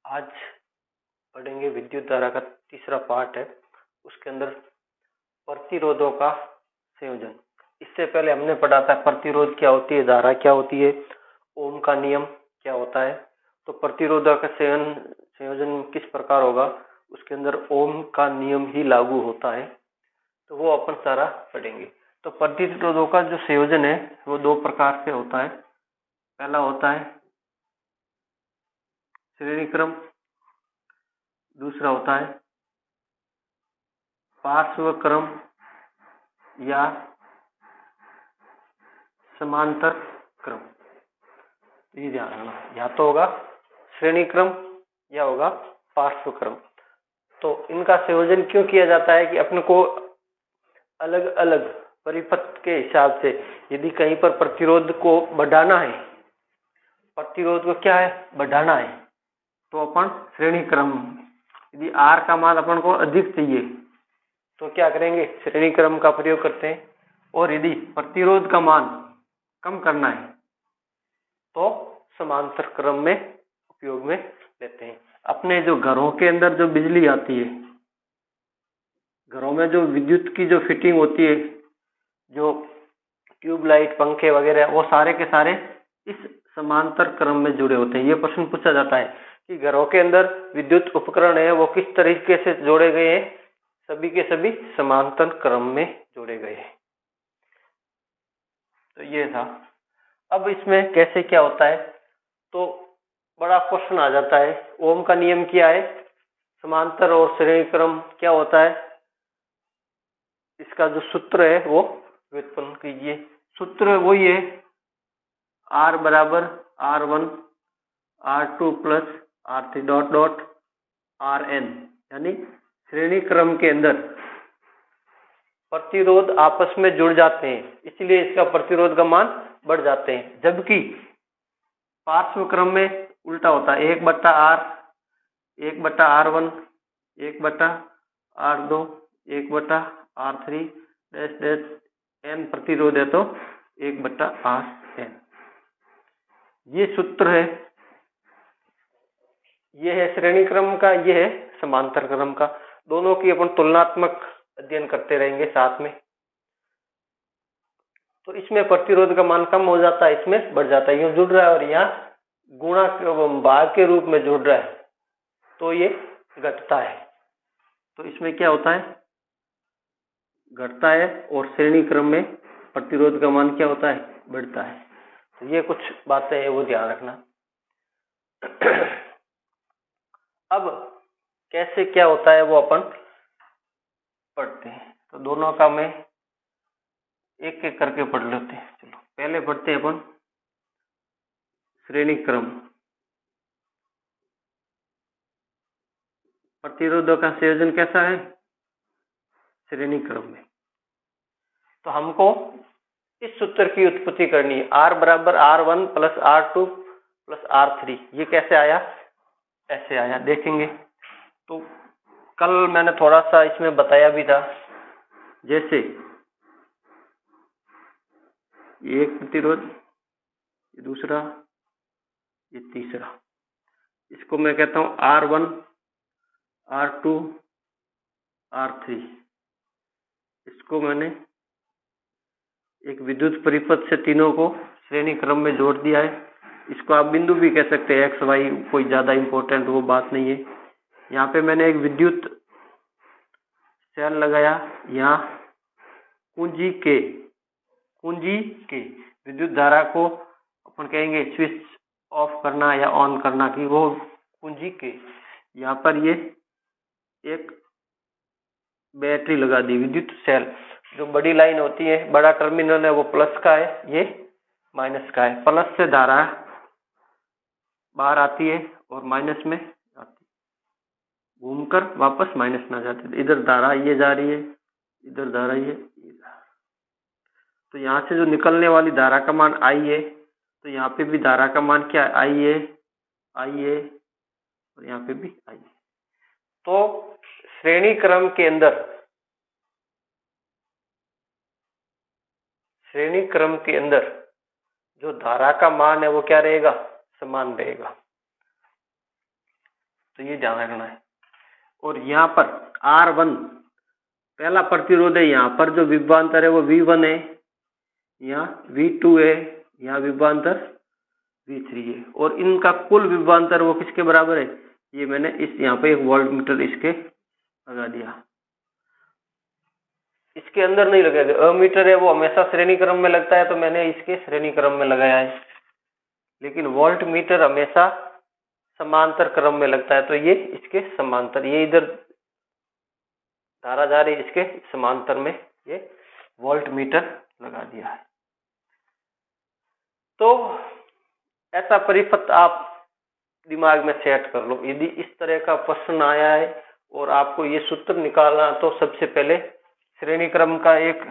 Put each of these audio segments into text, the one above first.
आज पढ़ेंगे विद्युत धारा का तीसरा पार्ट है। उसके अंदर प्रतिरोधों का संयोजन। इससे पहले हमने पढ़ा था प्रतिरोध क्या होती है, धारा क्या होती है, ओम का नियम क्या होता है। तो प्रतिरोधों का संयोजन किस प्रकार होगा, उसके अंदर ओम का नियम ही लागू होता है। तो वो अपन सारा पढ़ेंगे। तो प्रतिरोधों का जो संयोजन है वो दो प्रकार से होता है। पहला होता है श्रेणी क्रम, दूसरा होता है पार्श्व क्रम या समांतर क्रम। ये ध्यान रखना, या तो होगा श्रेणी क्रम या होगा पार्श्व क्रम। तो इनका संयोजन क्यों किया जाता है कि अपने को अलग अलग परिपथ के हिसाब से यदि कहीं पर प्रतिरोध को बढ़ाना है, प्रतिरोध को क्या है बढ़ाना है, तो अपन श्रेणी क्रम, यदि R का मान अपन को अधिक चाहिए तो क्या करेंगे, श्रेणी क्रम का प्रयोग करते हैं। और यदि प्रतिरोध का मान कम करना है तो समांतर क्रम में उपयोग में लेते हैं। अपने जो घरों के अंदर जो बिजली आती है, घरों में जो विद्युत की जो फिटिंग होती है, जो ट्यूबलाइट पंखे वगैरह, वो सारे के सारे इस समांतर क्रम में जुड़े होते हैं। ये प्रश्न पूछा जाता है कि घरों के अंदर विद्युत उपकरण है वो किस तरीके से जोड़े गए हैं, सभी के सभी समांतर क्रम में जोड़े गए हैं। तो ये था। अब इसमें कैसे क्या होता है, तो बड़ा क्वेश्चन आ जाता है। ओम का नियम क्या है, समांतर और श्रेणी क्रम क्या होता है, इसका जो सूत्र है वो व्युत्पन्न कीजिए। सूत्र वही है, R बराबर R1 R2 plus R3 dot dot Rn, यानी श्रेणी क्रम के अंदर प्रतिरोध आपस में जुड़ जाते हैं, इसलिए इसका प्रतिरोध का मान बढ़ जाते हैं। जबकि पार्श्व क्रम में उल्टा होता है, 1/R, 1/R1, 1/R2, 1/R3 dash dash n प्रतिरोध है तो 1/Rn। ये सूत्र है, ये है श्रेणी क्रम का, ये है समांतर क्रम का। दोनों की अपन तुलनात्मक अध्ययन करते रहेंगे साथ में। तो इसमें प्रतिरोध का मान कम हो जाता है, इसमें बढ़ जाता है, यूं जुड़ रहा है, और यहाँ गुणा भाग के रूप में जुड़ रहा है तो ये घटता है। तो इसमें क्या होता है, घटता है, और श्रेणी क्रम में प्रतिरोध का मान क्या होता है, बढ़ता है। तो ये कुछ बातें हैं वो ध्यान रखना। अब कैसे क्या होता है वो अपन पढ़ते हैं। तो दोनों का मैं एक एक करके पढ़ लेते हैं। चलो पहले पढ़ते हैं अपन श्रेणी क्रम। प्रतिरोधों का संयोजन कैसा है, श्रेणी क्रम में। तो हमको इस सूत्र की उत्पत्ति करनी है, R बराबर R1 plus R2 plus R3। ये कैसे आया, ऐसे आया, देखेंगे। तो कल मैंने थोड़ा सा इसमें बताया भी था, जैसे ये एक प्रतिरोध, ये दूसरा, ये तीसरा, इसको मैं कहता हूं R1 R2 R3। इसको मैंने एक विद्युत परिपथ से तीनों को श्रेणी क्रम में जोड़ दिया है। इसको आप बिंदु भी कह सकते हैं, एक्स वाई, कोई ज्यादा इंपॉर्टेंट वो बात नहीं है। यहाँ पे मैंने एक विद्युत सेल लगाया, यहाँ कुंजी के विद्युत धारा को अपन कहेंगे स्विच ऑफ करना या ऑन करना की, वो कुंजी के। यहाँ पर ये एक बैटरी लगा दी, विद्युत सेल, जो बड़ी लाइन होती है, बड़ा टर्मिनल है वो प्लस का है, ये माइनस का है। प्लस से धारा बाहर आती है और माइनस में आती है, घूमकर वापस माइनस में आ जाती है। इधर धारा ये जा रही है, इधर धारा ये जा। तो यहाँ से जो निकलने वाली धारा का मान I है, तो यहाँ पे भी धारा का मान क्या है, I है, और यहाँ पे भी I है। तो श्रेणी क्रम के अंदर जो धारा का मान है वो क्या रहेगा, समान रहेगा। तो ये ध्यान रखना है। और यहाँ पर R1 पहला प्रतिरोध है, यहाँ पर जो विभवांतर है वो V1 है, यहाँ V2 है, यहाँ विभवांतर V3 है, और इनका कुल विभवांतर वो किसके बराबर है, ये मैंने इस यहाँ पे एक वोल्ट मीटर इसके लगा दिया। इसके अंदर नहीं लगाया, अमीटर है वो हमेशा श्रेणी क्रम में लगता है, तो मैंने इसके श्रेणी क्रम में लगाया है, लेकिन वोल्ट मीटर हमेशा समांतर क्रम में लगता है, तो ये इसके समांतर, ये इधर धारा जा रही है इसके समांतर में, ये वोल्ट मीटर लगा दिया है। तो ऐसा परिपथ आप दिमाग में सेट कर लो। यदि इस तरह का प्रश्न आया है और आपको ये सूत्र निकालना, तो सबसे पहले श्रेणी क्रम का एक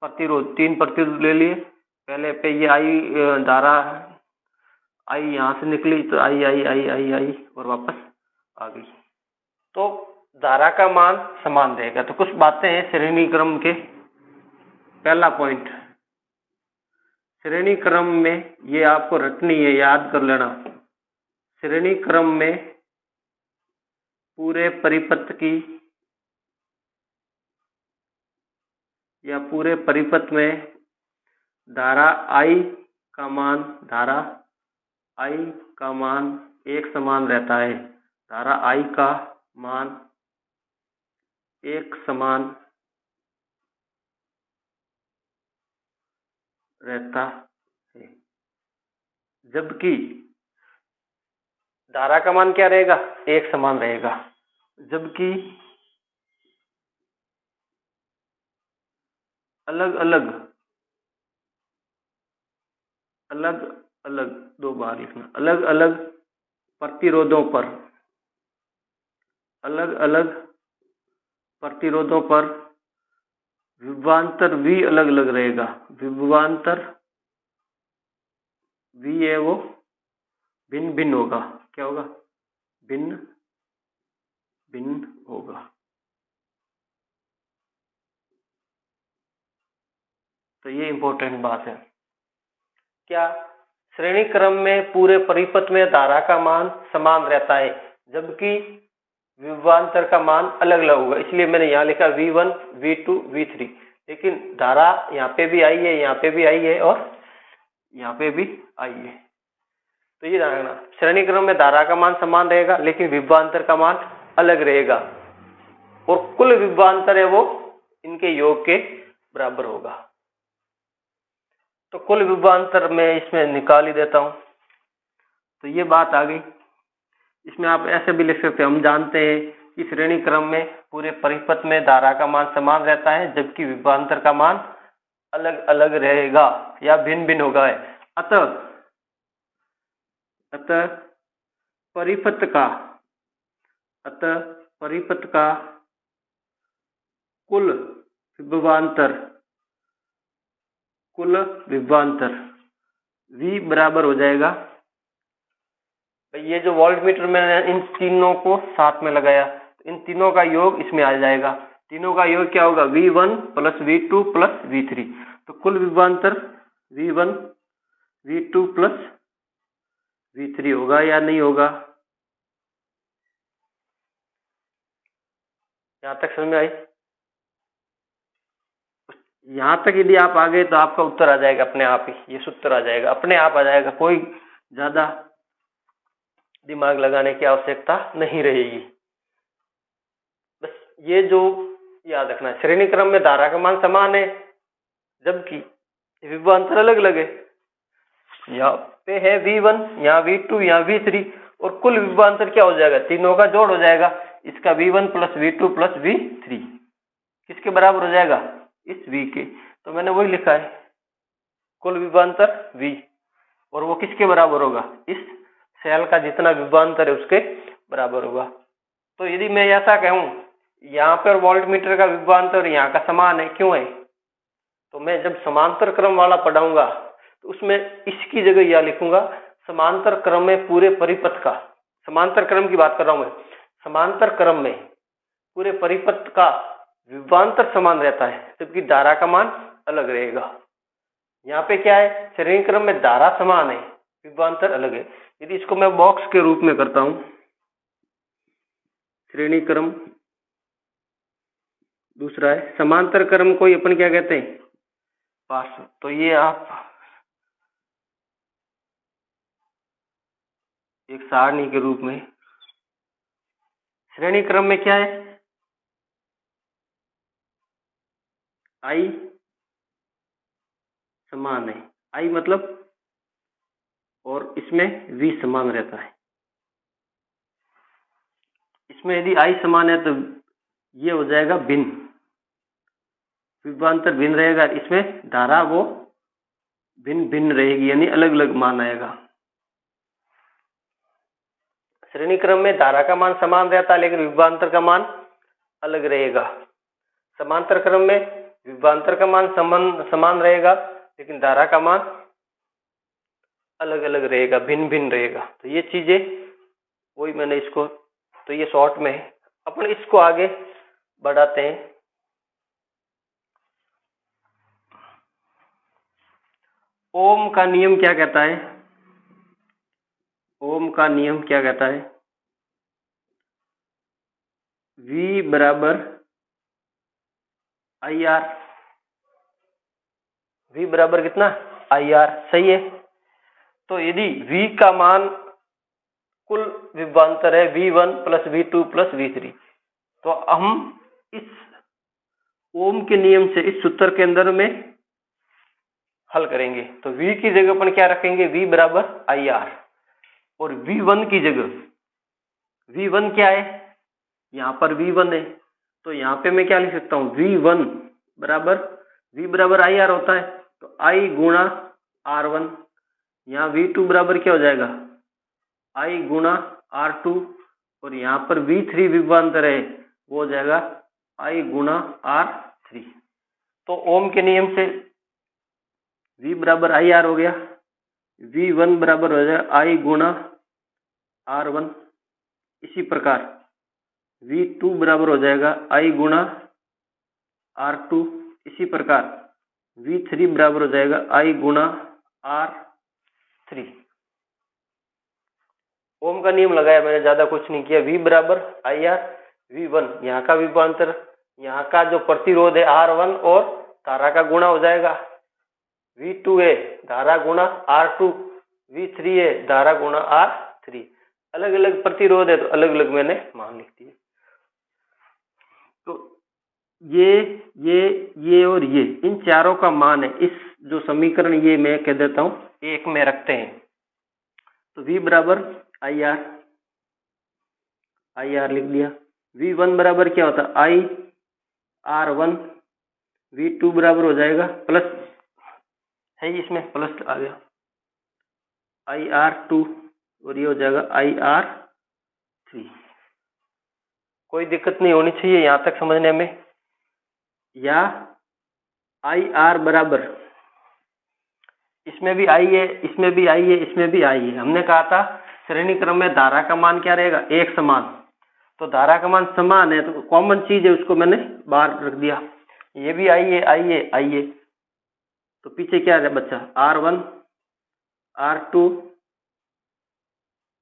प्रतिरोध, 3 प्रतिरोध ले लिए, पहले पे ये आई धारा आई यहाँ से निकली, तो आई आई आई आई आई और वापस आ गई, तो धारा का मान समान रहेगा। तो कुछ बातें हैं श्रेणी क्रम के। पहला पॉइंट, श्रेणी क्रम में ये आपको रटनी है, याद कर लेना, श्रेणी क्रम में पूरे परिपथ की या पूरे परिपथ में धारा I का मान एक समान रहता है। धारा I का मान एक समान रहता है, जबकि धारा का मान क्या रहेगा, एक समान रहेगा, जबकि अलग अलग दो बार लिखना, अलग अलग प्रतिरोधों पर विभवांतर V अलग अलग रहेगा। विभवांतर V है वो भिन्न भिन्न होगा। क्या होगा, भिन्न भिन्न होगा। तो ये इंपॉर्टेंट बात है। क्या, श्रेणी क्रम में पूरे परिपथ में धारा का मान समान रहता है, जबकि विभवांतर का मान अलग अलग होगा। इसलिए मैंने यहाँ लिखा V1, V2, V3, लेकिन धारा यहाँ पे भी आई है, यहाँ पे भी आई है और यहाँ पे भी आई है। तो ये ध्यान रखना, श्रेणी क्रम में धारा का मान समान रहेगा, लेकिन विभवांतर का मान अलग रहेगा, और कुल विभवांतर है वो इनके योग के बराबर होगा। तो कुल विभवांतर मैं इसमें निकाल ही देता हूं। तो ये बात आ गई। इसमें आप ऐसे भी लिख सकते हैं, हम जानते हैं कि श्रेणी क्रम में पूरे परिपथ में धारा का मान समान रहता है, जबकि विभवांतर का मान अलग अलग रहेगा या भिन्न भिन्न होगा। अतः परिपथ का कुल विभवांतर V बराबर हो जाएगा, ये जो वोल्ट मीटर मैंने इन तीनों को साथ में लगाया, इन तीनों का योग इसमें आ जाएगा। तीनों का योग क्या होगा, V1 plus V2 plus V3। तो कुल विभवांतर V1 V2 प्लस V3 होगा या नहीं होगा। यहां तक समझ में आई। यहां तक यदि आप आ गए तो आपका उत्तर आ जाएगा अपने आप ही, ये सूत्र आ जाएगा, अपने आप आ जाएगा, कोई ज्यादा दिमाग लगाने की आवश्यकता नहीं रहेगी। बस ये जो याद रखना है, श्रेणी क्रम में धारा का मान समान है, जबकि विभवांतर अलग अलग है। यहाँ पे है V1, यहाँ V2, यहाँ V3, और कुल विभवांतर क्या हो जाएगा, तीनों का जोड़ हो जाएगा। इसका V1 plus V2 plus V3 किसके बराबर हो जाएगा, इस V के। तो मैंने वही लिखा है, कुल विभवांतर V, और वो किसके बराबर होगा, इस सेल का जितना विभवांतर है उसके बराबर होगा। तो यदि मैं ऐसा कहूं, यहाँ पर वोल्ट मीटर का विभवांतर यहाँ का समान है, क्यों है, तो मैं जब समांतर क्रम वाला पढ़ाऊंगा तो उसमें इसकी जगह यह लिखूंगा, समांतर क्रम में पूरे परिपथ का, समांतर क्रम की बात कर रहा हूं मैं, समांतर क्रम में पूरे परिपथ का विभवांतर समान रहता है, जबकि धारा का मान अलग रहेगा। यहाँ पे क्या है, श्रेणी क्रम में धारा समान है, विभवांतर अलग है। यदि इसको मैं बॉक्स के रूप में करता हूं, श्रेणी क्रम, दूसरा है समांतर क्रम को अपन क्या कहते हैं, पार्श्व। तो ये आप एक सारणी के रूप में, श्रेणी क्रम में क्या है, आई समान है, आई मतलब, और इसमें वी समान रहता है। इसमें यदि आई समान है तो ये हो जाएगा भिन्न, विभवांतर भिन्न रहेगा, इसमें धारा वो भिन्न भिन्न रहेगी, यानी अलग अलग मान आएगा। श्रेणी क्रम में धारा का मान समान रहता है लेकिन विभवांतर का मान अलग रहेगा। समांतर क्रम में विभवांतर का मान समान रहेगा लेकिन धारा का मान अलग अलग रहेगा, भिन्न भिन्न रहेगा। तो ये चीजें वही मैंने इसको, तो ये शॉर्ट में है। अपन इसको आगे बढ़ाते हैं। ओम का नियम क्या कहता है, ओम का नियम क्या कहता है, V बराबर आई आर, V बराबर कितना, आई आर, सही है। तो यदि V का मान कुल विभवांतर है V1 plus V2 plus V3, तो हम इस ओम के नियम से इस सूत्र के अंदर में हल करेंगे। तो V की जगह अपन क्या रखेंगे, V बराबर आई आर, और V1 की जगह, V1 क्या है, यहाँ पर V1 है, तो यहाँ पे मैं क्या लिख सकता हूँ, V1 बराबर, V बराबर आई आर होता है तो I गुणा R1, यहाँ V2 बराबर क्या हो जाएगा, I गुणा R2, और यहाँ पर V3 विभवांतर है वो हो जाएगा I गुणा R3। तो ओम के नियम से V बराबर आई आर हो गया, V1 बराबर हो जाएगा I गुणा R1, इसी प्रकार V2 बराबर हो जाएगा I गुणा R2, इसी प्रकार V3 बराबर हो जाएगा I गुणा R3। ओम का नियम लगाया मैंने, ज्यादा कुछ नहीं किया। V बराबर आई आर, V1 यहाँ का विभवांतर, यहाँ का जो प्रतिरोध है R1 और धारा का गुणा हो जाएगा, V2 है धारा गुणा R2, V3 है धारा गुणा R3। अलग अलग प्रतिरोध है तो अलग अलग मैंने मान लिख दिए। तो ये और ये, इन चारों का मान है, इस जो समीकरण ये मैं कह देता हूं एक में रखते हैं। तो V बराबर आई आर लिख दिया। V1 बराबर क्या होता है, I R1, V2 बराबर हो जाएगा प्लस है, इसमें प्लस आ गया I R2, और ये हो जाएगा I R3। कोई दिक्कत नहीं होनी चाहिए यहां तक समझने में। या I R बराबर, इसमें भी I है, इसमें भी I है, इसमें भी I है। हमने कहा था श्रेणी क्रम में धारा का मान क्या रहेगा, एक समान। तो धारा का मान समान है तो कॉमन चीज है, उसको मैंने बाहर रख दिया। ये भी I है, I है, I है, तो पीछे क्या है बच्चा, R1 R2,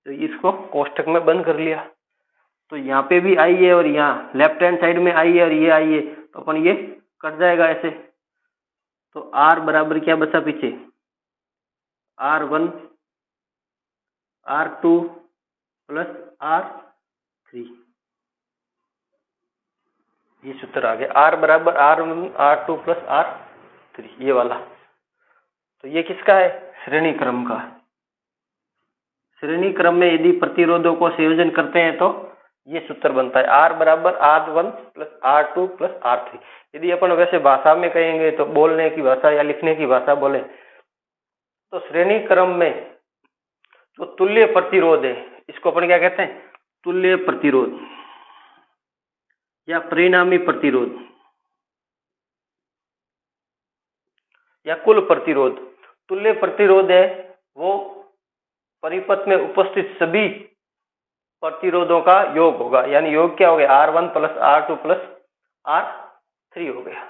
तो इसको कोष्टक में बंद कर लिया। तो यहाँ पे भी I है और यहाँ लेफ्ट हैंड साइड में I है और ये I है, तो अपन ये कट जाएगा ऐसे। तो R बराबर क्या बचा पीछे, R1 R2 प्लस R3, ये सूत्र आ गया। R बराबर R1 R2 प्लस R3, ये वाला। तो ये किसका है, श्रेणी क्रम का। श्रेणी क्रम में यदि प्रतिरोधों को संयोजन करते हैं तो ये सूत्र बनता है, R बराबर R1 plus R2 plus R3। यदि अपन वैसे भाषा में कहेंगे तो बोलने की भाषा या लिखने की भाषा बोले तो श्रेणी क्रम में जो तुल्य प्रतिरोध है इसको अपन क्या कहते हैं, तुल्य प्रतिरोध या परिणामी प्रतिरोध या कुल प्रतिरोध। तुल्य प्रतिरोध है वो परिपथ में उपस्थित सभी प्रतिरोधों का योग होगा, यानी योग क्या हो गया, R1 plus R2 plus R3 हो गया।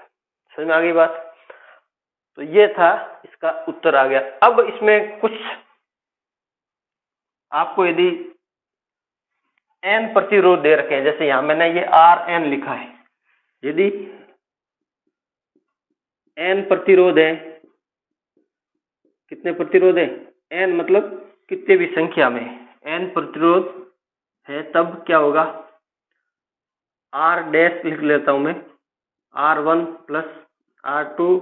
समझ में आ गई बात। तो ये था, इसका उत्तर आ गया। अब इसमें कुछ आपको यदि n प्रतिरोध दे रखे हैं, जैसे यहां मैंने ये Rn लिखा है, यदि n प्रतिरोध है, कितने प्रतिरोध है, n मतलब कितने भी संख्या में n प्रतिरोध है, तब क्या होगा, R डैश लिख लेता हूं मैं, R1 plus R2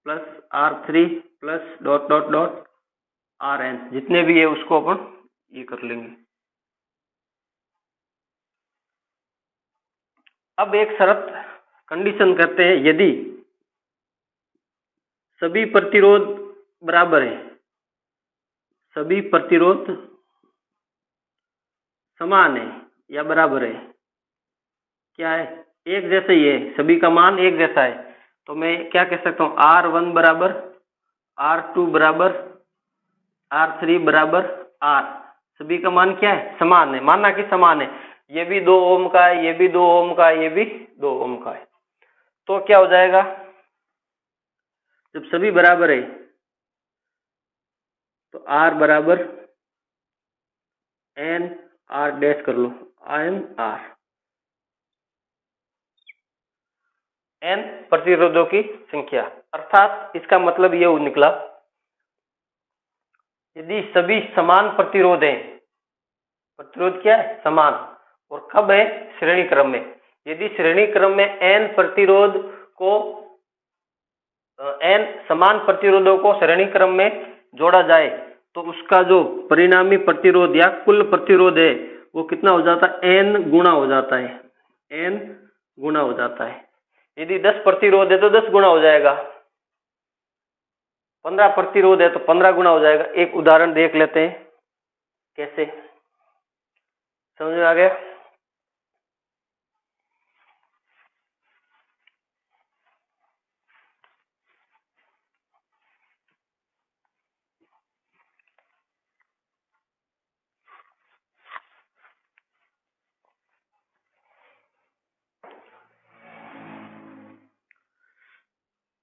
plus R3 plus dot dot dot Rn, जितने भी है उसको अपन ये कर लेंगे। अब एक शर्त कंडीशन करते हैं, यदि सभी प्रतिरोध बराबर है, सभी प्रतिरोध समान है या बराबर है, क्या है, एक जैसे ही है, सभी का मान एक जैसा है, तो मैं क्या कह सकता हूँ, R1 बराबर R2 बराबर R3 बराबर R, सभी का मान क्या है, समान है, माना कि समान है, ये भी 2 ओम का है, ये भी 2 ओम का है, ये भी 2 ओम का है, तो क्या हो जाएगा, जब सभी बराबर है तो R बराबर N R डैश कर लो, N R, N प्रतिरोधों की संख्या, अर्थात इसका मतलब ये निकला, यदि सभी समान प्रतिरोध हैं, प्रतिरोध क्या है, समान, और कब है, श्रेणी क्रम में, यदि श्रेणी क्रम में n प्रतिरोध को n समान प्रतिरोधों को श्रेणी क्रम में जोड़ा जाए, तो उसका जो परिणामी प्रतिरोध या कुल प्रतिरोध है वो कितना हो जाता है, n गुना हो जाता है, n गुना हो जाता है। यदि 10 प्रतिरोध है तो 10 गुना हो जाएगा, 15 प्रतिरोध है तो 15 गुना हो जाएगा। एक उदाहरण देख लेते हैं, कैसे, समझ में आ गया।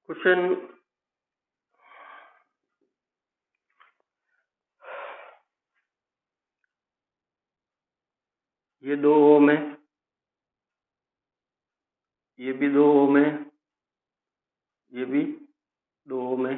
क्वेश्चन ये 2 ओम है, ये भी 2 ओम है, ये भी 2 ओम है,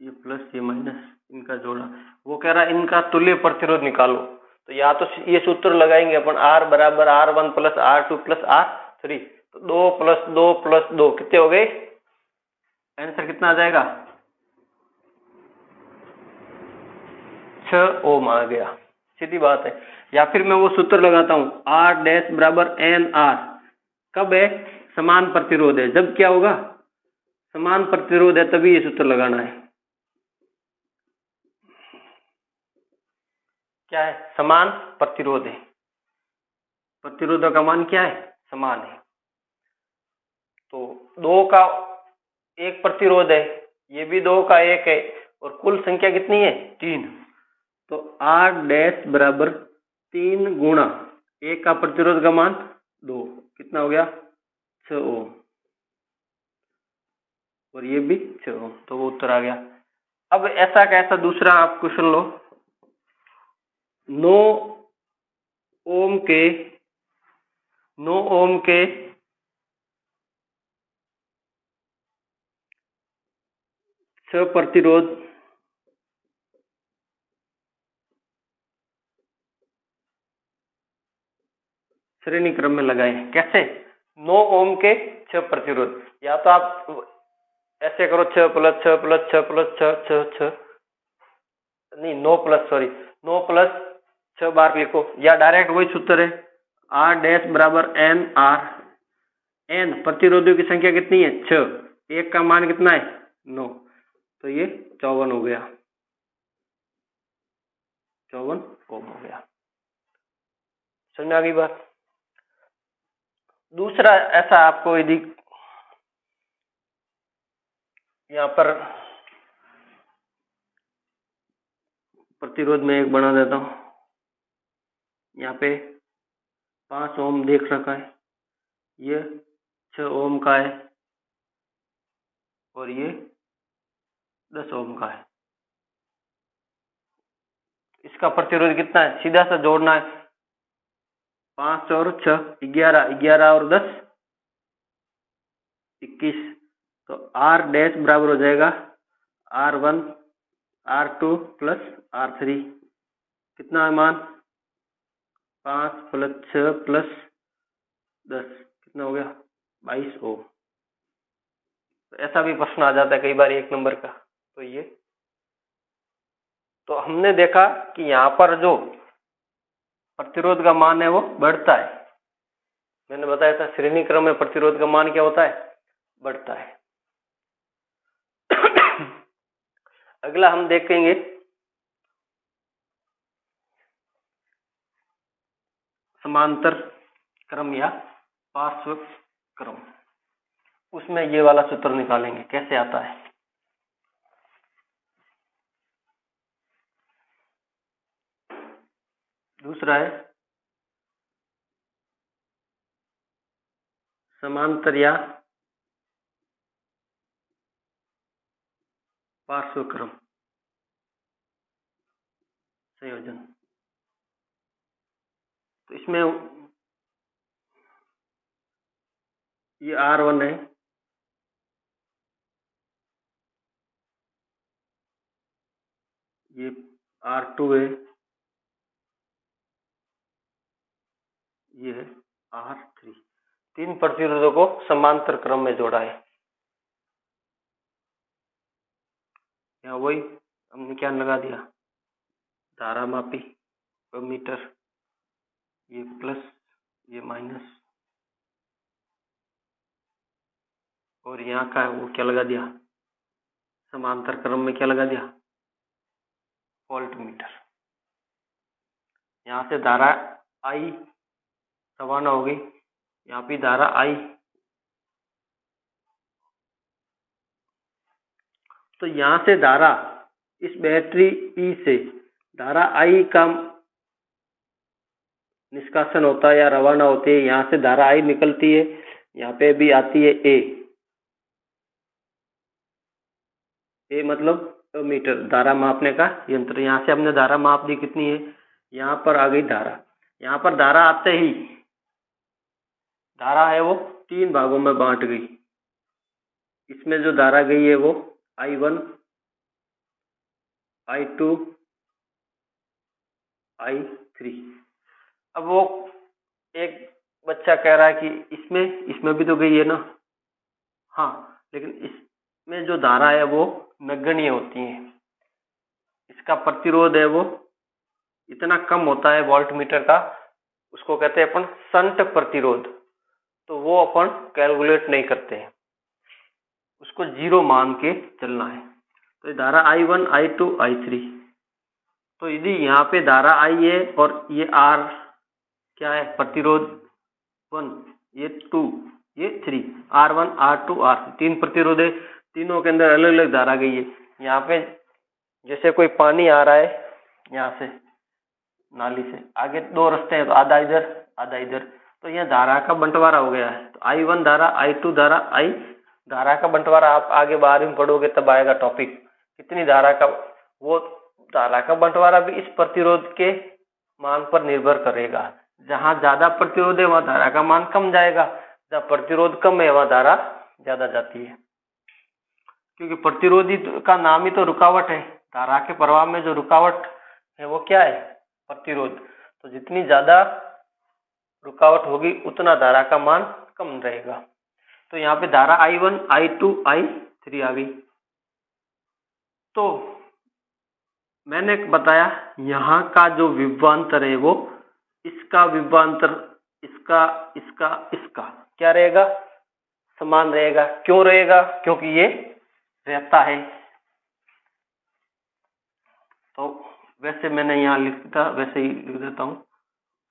ये प्लस ये माइनस, इनका जोड़ा, वो कह रहा है इनका तुल्य प्रतिरोध निकालो, तो या तो ये सूत्र लगाएंगे अपन, R बराबर R1 plus R2 plus R3, तो 2 प्लस 2 प्लस 2 कितने हो गए, आंसर कितना आ जाएगा, 6 ओम आ गया, सीधी बात है। या फिर मैं वो सूत्र लगाता हूँ, R डैश बराबर एन आर, कब है, समान प्रतिरोध है, जब क्या होगा, समान प्रतिरोध है तभी ये सूत्र लगाना है, क्या है, समान प्रतिरोध है, प्रतिरोधों का मान क्या है, समान है, तो 2 का एक प्रतिरोध है, ये भी 2 का एक है, और कुल संख्या कितनी है, 3, तो R डैश बराबर 3 गुणा एक का प्रतिरोध का मान 2, कितना हो गया, 6 ओम, और ये भी 6 ओम, तो वो उत्तर आ गया। अब ऐसा कैसा दूसरा आप क्वेश्चन लो, 9 ओम के 9 ओम के 6 प्रतिरोध श्रेणी क्रम में लगाए, कैसे, 9 ओम के 6 प्रतिरोध, या तो आप ऐसे करो, 6 प्लस 6 प्लस 6 प्लस 6 6 6, नहीं 9 प्लस, सॉरी 9 प्लस 6 बार लिखो, या डायरेक्ट वही सूत्र है, R डैश बराबर एन आर, एन प्रतिरोधियों की संख्या कितनी है, 6, एक का मान कितना है, 9, तो ये 54 हो गया, 54 ओम हो गया, समझ में आ गई बात। दूसरा ऐसा आपको यदि यहाँ पर प्रतिरोध में एक बना देता हूँ, यहाँ पे 5 ओम देख रखा है, ये 6 ओम का है, और ये 10 ओम का है, इसका प्रतिरोध कितना है, सीधा सा जोड़ना है, 5 और 6 11, 11 और 10 21। तो आर डैश बराबर हो जाएगा R1 R2 प्लस R3। कितना है मान, 5 प्लस 6 प्लस 10 कितना हो गया, 22 ओम। तो ऐसा भी प्रश्न आ जाता है कई बार 1 नंबर का। तो ये तो हमने देखा कि यहाँ पर जो प्रतिरोध का मान है वो बढ़ता है। मैंने बताया था श्रेणी क्रम में प्रतिरोध का मान क्या होता है, बढ़ता है। अगला हम देखेंगे समांतर क्रम या पार्श्व क्रम। उसमें ये वाला सूत्र निकालेंगे, कैसे आता है। दूसरा है समांतर या पार्श्व क्रम संयोजन। तो इसमें ये R1 है, ये R2 है, ये है R3। 3 प्रतिरोधों को समांतर क्रम में जोड़ा है। यहाँ वही हमने क्या लगा दिया, धारा मापी मीटर, ये प्लस ये माइनस, और यहाँ का वो क्या लगा दिया, समांतर क्रम में क्या लगा दिया, वोल्ट मीटर। यहाँ से धारा आई रवाना होगी, यहाँ भी धारा आई। तो यहाँ से धारा इस बैटरी ई से धारा आई का निष्कासन होता है या रवाना होती है। यहाँ से धारा आई निकलती है, यहाँ पे भी आती है ए मतलब मीटर, धारा मापने का यंत्र। यहाँ से हमने धारा माप दी, कितनी है, यहाँ पर आ गई धारा। यहाँ पर धारा आते ही धारा है वो 3 भागों में बांट गई। इसमें जो धारा गई है वो I1 I2 I3। अब वो एक बच्चा कह रहा है कि इसमें भी तो गई है ना। हाँ, लेकिन इसमें जो धारा है वो नगण्य होती है। इसका प्रतिरोध है वो इतना कम होता है वोल्ट मीटर का, उसको कहते हैं अपन शंट प्रतिरोध। तो वो अपन कैलकुलेट नहीं करते हैं, उसको 0 मान के चलना है। तो ये धारा I1 I2 I3। तो यदि यहाँ पे धारा I है और ये R क्या है, प्रतिरोध 1, ये 2, ये 3, R1 R2 R3 3 प्रतिरोध है। तीनों के अंदर अलग अलग धारा गई है। यहाँ पे जैसे कोई पानी आ रहा है यहाँ से नाली से, आगे 2 रास्ते हैं, तो आधा इधर आधा इधर, तो यह धारा का बंटवारा हो गया है। तो I1 धारा I2 धारा I धारा का बंटवारा आप आगे 12वीं में पढ़ोगे तब आएगा टॉपिक, कितनी धारा का। वो धारा का बंटवारा भी इस प्रतिरोध के मान पर निर्भर करेगा। जहां ज्यादा प्रतिरोध है वहां धारा का मान कम जाएगा, जहां प्रतिरोध कम है वहां धारा ज्यादा जाती है। क्योंकि प्रतिरोधी का नाम ही तो रुकावट है। धारा के प्रवाह में जो रुकावट है वो क्या है, प्रतिरोध। तो जितनी ज्यादा रुकावट होगी उतना धारा का मान कम रहेगा। तो यहाँ पे धारा I1 I2 I3 आ गई। तो मैंने बताया यहाँ का जो विभवांतर है वो इसका विभवांतर इसका इसका इसका क्या रहेगा, समान रहेगा। क्यों रहेगा, क्योंकि ये रहता है। तो वैसे मैंने यहाँ लिखा, वैसे ही लिख देता हूँ।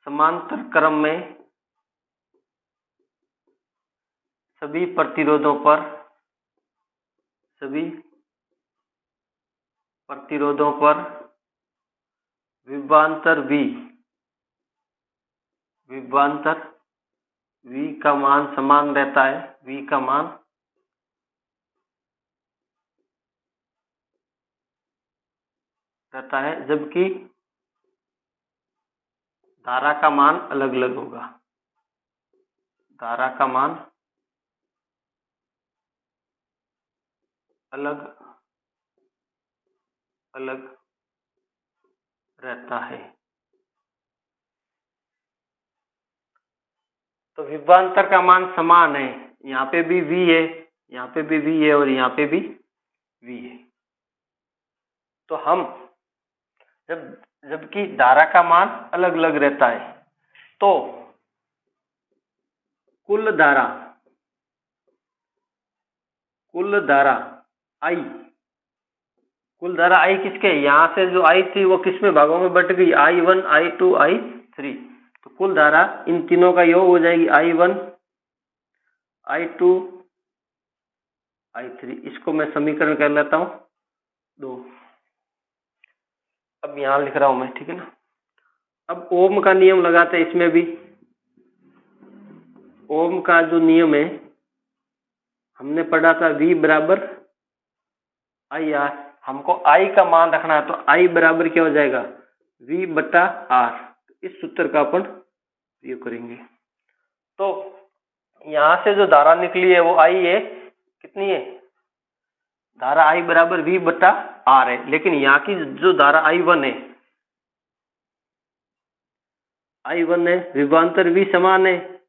समांतर क्रम में सभी प्रतिरोधों पर विभवांतर V का मान समान रहता है। V का मान रहता है, जबकि धारा का मान अलग अलग होगा, धारा का मान अलग अलग रहता है। तो विभवांतर का मान समान है, यहाँ पे भी v है, यहाँ पे भी v है और यहाँ पे भी v है। तो हम जबकि धारा का मान अलग अलग रहता है, तो कुल धारा I, कुल धारा I किसके, यहाँ से जो I थी वो किस में भागों में बट गई, I1 I2 I3। तो कुल धारा इन तीनों का योग हो जाएगी I1 I2 I3। इसको मैं समीकरण कर लेता हूँ 2। अब यहाँ लिख रहा हूं मैं, ठीक है ना। अब ओम का नियम लगाते हैं इसमें भी। ओम का जो नियम है हमने पढ़ा था V बराबर IR, हमको I का मान रखना है, तो I बराबर क्या हो जाएगा, V बटा R। इस सूत्र का अपन उपयोग करेंगे। तो यहां से जो धारा निकली है वो I है, कितनी है, धारा I बराबर V बटा R है। लेकिन यहाँ की जो धारा I1 है, I1 है, विभवांतर V समान है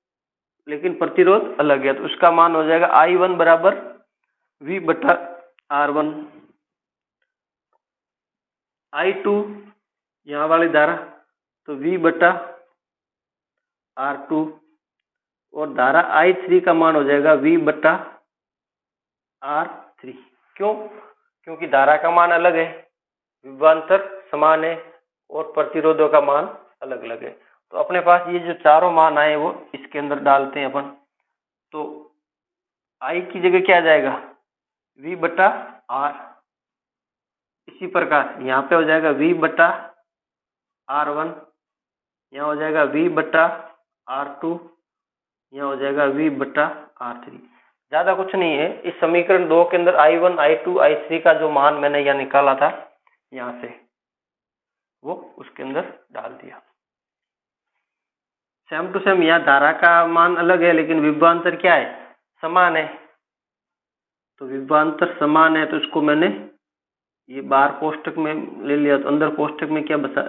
लेकिन प्रतिरोध अलग है, तो उसका मान हो जाएगा I1 बराबर V बटा R1। I2 यहाँ वाली धारा तो V बटा R2, और धारा I3 का मान हो जाएगा V बटा R3। क्यों, क्योंकि धारा का मान अलग है, विभवांतर समान है और प्रतिरोधों का मान अलग अलग है। तो अपने पास ये जो चारों मान आए वो इसके अंदर डालते हैं अपन। तो I की जगह क्या आ जाएगा, V बटा R। इसी प्रकार यहाँ पे हो जाएगा V बटा R1, यहाँ हो जाएगा V बटा R2, यहाँ हो जाएगा V बटा R3। ज्यादा कुछ नहीं है, इस समीकरण 2 के अंदर I1 I2 I3 का जो मान मैंने यहाँ निकाला था, यहाँ से वो उसके अंदर डाल दिया। सेम टू सेम यहाँ धारा का मान अलग है लेकिन विभवांतर क्या है, समान है। तो विभवांतर समान है तो इसको मैंने ये बाहर कोष्टक में ले लिया, तो अंदर कोष्टक में क्या बचा,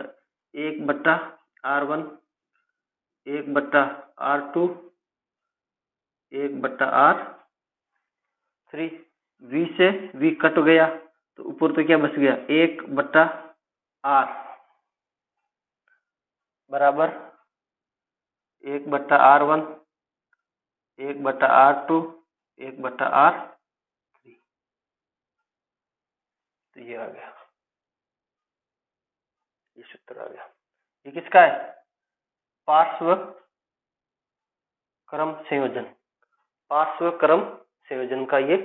1 बटा R1, 1 बटा R2, 1 बटा R3। V से V कट गया तो ऊपर तो क्या बच गया, 1 बटा R बराबर 1 बटा R1, 1 बटा R2, 1 बटा R3। तो ये आ गया, ये सूत्र आ गया। ये किसका है, पार्श्व क्रम संयोजन, पार्श्व क्रम संयोजन का ये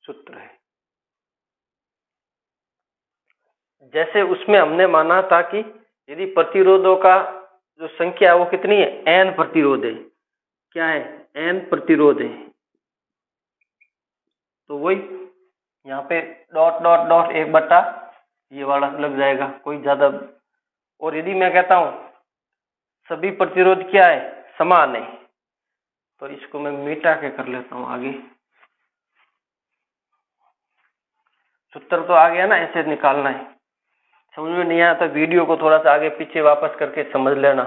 सूत्र है। जैसे उसमें हमने माना था कि यदि प्रतिरोधों का जो संख्या है वो कितनी है, n प्रतिरोध है, क्या है, n प्रतिरोध है। तो वही यहाँ पे डॉट डॉट डॉट 1 बटा ये वाला लग जाएगा, कोई ज्यादा। और यदि मैं कहता हूं सभी प्रतिरोध क्या है, समान है, तो इसको मैं मिटा के कर लेता हूं आगे। सूत्र तो आ गया ना, ऐसे निकालना है। समझ में नहीं आया तो वीडियो को थोड़ा सा आगे पीछे वापस करके समझ लेना,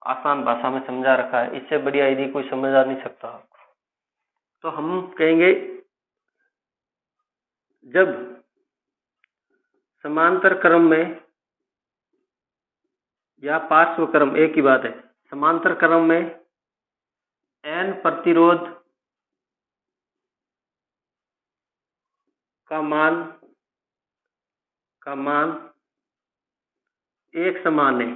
आसान भाषा में समझा रखा है, इससे बढ़िया यदि कोई समझा नहीं सकता। तो हम कहेंगे जब समांतर क्रम में या पार्श्व क्रम एक ही बात है, समांतर क्रम में n प्रतिरोध का मान एक समान है,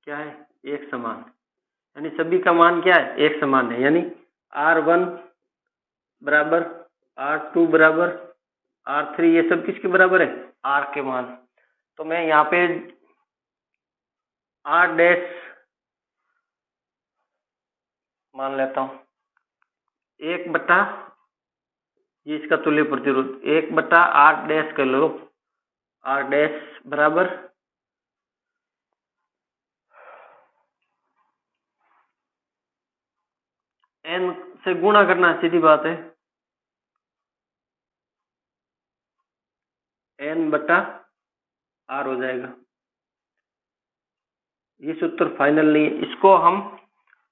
क्या है, एक समान, यानी सभी का मान क्या है, एक समान है। यानी R1 बराबर R2 बराबर R3, ये सब किसके बराबर है, R के मान। तो मैं यहाँ पे R डैश मान लेता हूं, 1 बटा ये इसका तुल्य प्रतिरोध, 1 बटा R डैश कर लो, R डैश बराबर एन से गुणा करना, सीधी बात है, एन बटा आर हो जाएगा। ये सूत्र फाइनल नहीं है, इसको हम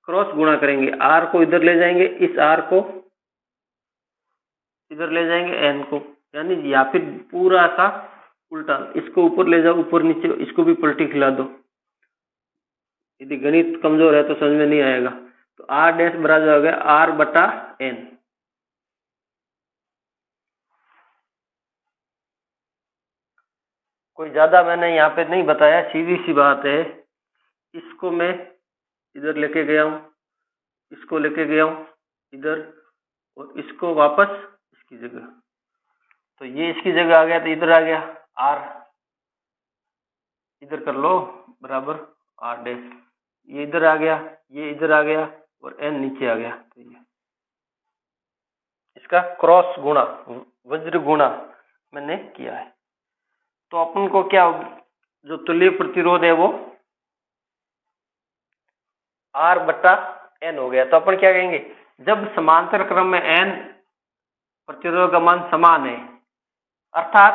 क्रॉस गुणा करेंगे, आर को इधर ले जाएंगे, इस आर को इधर ले जाएंगे, एन को, यानी या फिर पूरा सा उल्टा, इसको ऊपर ले जाओ, ऊपर नीचे, इसको भी पलटी खिला दो। यदि गणित कमजोर है तो समझ में नहीं आएगा। तो आर डैश बराबर हो गया आर बटा एन। कोई ज्यादा मैंने यहाँ पे नहीं बताया, सीधी सी बात है। इसको मैं इधर लेके गया हूँ, इसको लेके गया हूँ इधर, और इसको वापस इसकी जगह, तो ये इसकी जगह आ गया, तो इधर आ गया आर, इधर कर लो बराबर आर डैश, ये इधर आ गया, ये इधर आ गया, और एन नीचे आ गया। तो ये इसका क्रॉस गुणा, वज्र गुणा मैंने किया है। तो अपन को क्या, जो तुल्य प्रतिरोध है वो आर बटा एन हो गया। तो अपन क्या कहेंगे, जब समांतर क्रम में एन प्रतिरोध का मान समान है, अर्थात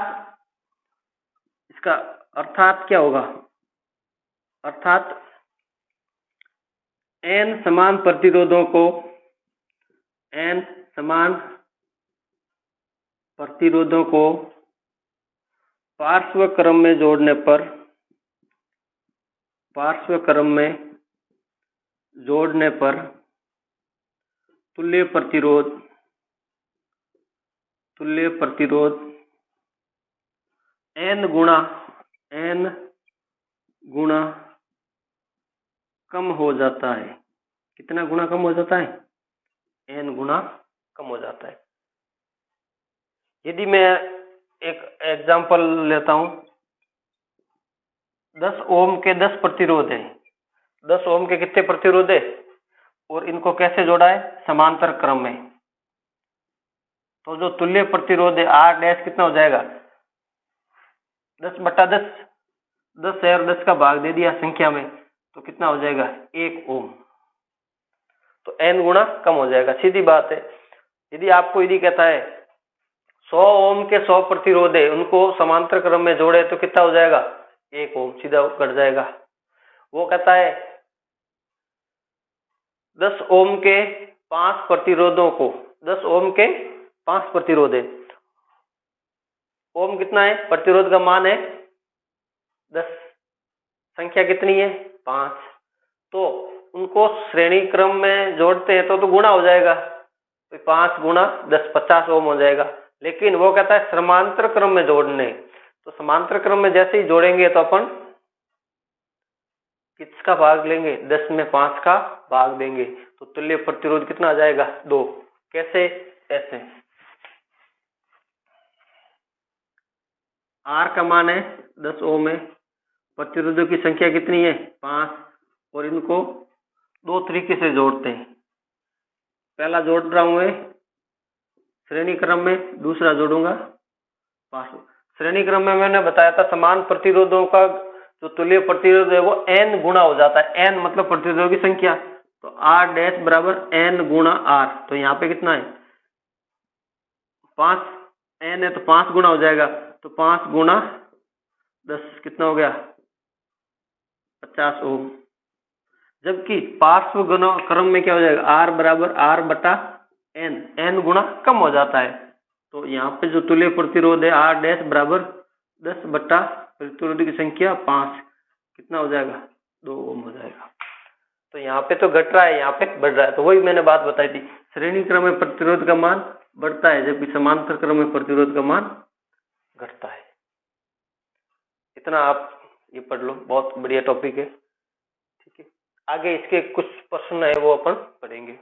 इसका अर्थात क्या होगा, अर्थात एन समान प्रतिरोधों को, एन समान प्रतिरोधों को पार्श्व क्रम में जोड़ने पर, पार्श्व क्रम में जोड़ने पर तुल्य प्रतिरोध, तुल्य प्रतिरोध एन गुणा कम हो जाता है। कितना गुना कम हो जाता है, एन गुना कम हो जाता है। यदि मैं एक एग्जांपल लेता हूं, 10 ओम के 10 प्रतिरोध है, 10 ओम के कितने प्रतिरोध है, और इनको कैसे जोड़ा है, समांतर क्रम में। तो जो तुल्य प्रतिरोध है आर डैश कितना हो जाएगा, 10 बटा 10, 10 है और 10 का भाग दे दिया संख्या में, तो कितना हो जाएगा 1 ओम। तो एन गुणा कम हो जाएगा, सीधी बात है। यदि आपको यदि कहता है 100 ओम के 100 प्रतिरोध है, उनको समांतर क्रम में जोड़े तो कितना हो जाएगा 1 ओम, सीधा कट जाएगा। वो कहता है 10 ओम के 5 प्रतिरोधों को, 10 ओम के 5 प्रतिरोध है, ओम कितना है, प्रतिरोध का मान है 10, संख्या कितनी है 5, तो उनको श्रेणी क्रम में जोड़ते हैं तो गुणा हो जाएगा, तो 5 गुणा 10 50 ओम हो जाएगा। लेकिन वो कहता है समांतर क्रम में जोड़ने, तो समांतर क्रम में जैसे ही जोड़ेंगे तो अपन किसका भाग लेंगे, 10 में 5 का भाग देंगे, तो तुल्य प्रतिरोध कितना आ जाएगा 2। कैसे, ऐसे आर का मान है 10 ओम है, प्रतिरोधों की संख्या कितनी है 5, और इनको दो तरीके से जोड़ते हैं। पहला जोड़ रहा हूं मैं श्रेणी क्रम में, दूसरा जोड़ूंगा पार्श्व। श्रेणी क्रम में मैंने बताया था समान प्रतिरोधों का जो तुल्य प्रतिरोध है वो एन गुणा हो जाता है, एन मतलब प्रतिरोधों की संख्या, तो आर डैश बराबर एन गुणा आर। तो यहाँ पे कितना है 5, एन है तो 5 गुणा हो जाएगा, तो 5 गुणा 10 कितना हो गया 50 ओम। जबकि पार्श्व क्रम में क्या हो जाएगा, आर बराबर आर बटा एन, एन गुणा कम हो जाता है। तो यहाँ पे जो तुल्य प्रतिरोध है आर डैश बराबर 10 बटा प्रतिरोध की संख्या 5, कितना हो जाएगा 2 ओम हो जाएगा। तो यहाँ पे तो घट रहा है, यहाँ पे बढ़ रहा है, तो वही मैंने बात बताई थी, श्रेणी क्रम में प्रतिरोध का मान बढ़ता है जबकि समांतर क्रम में प्रतिरोध का मान घटता है। इतना आप ये पढ़ लो, बहुत बढ़िया टॉपिक है, ठीक है। आगे इसके कुछ प्रश्न है वो अपन पढ़ेंगे।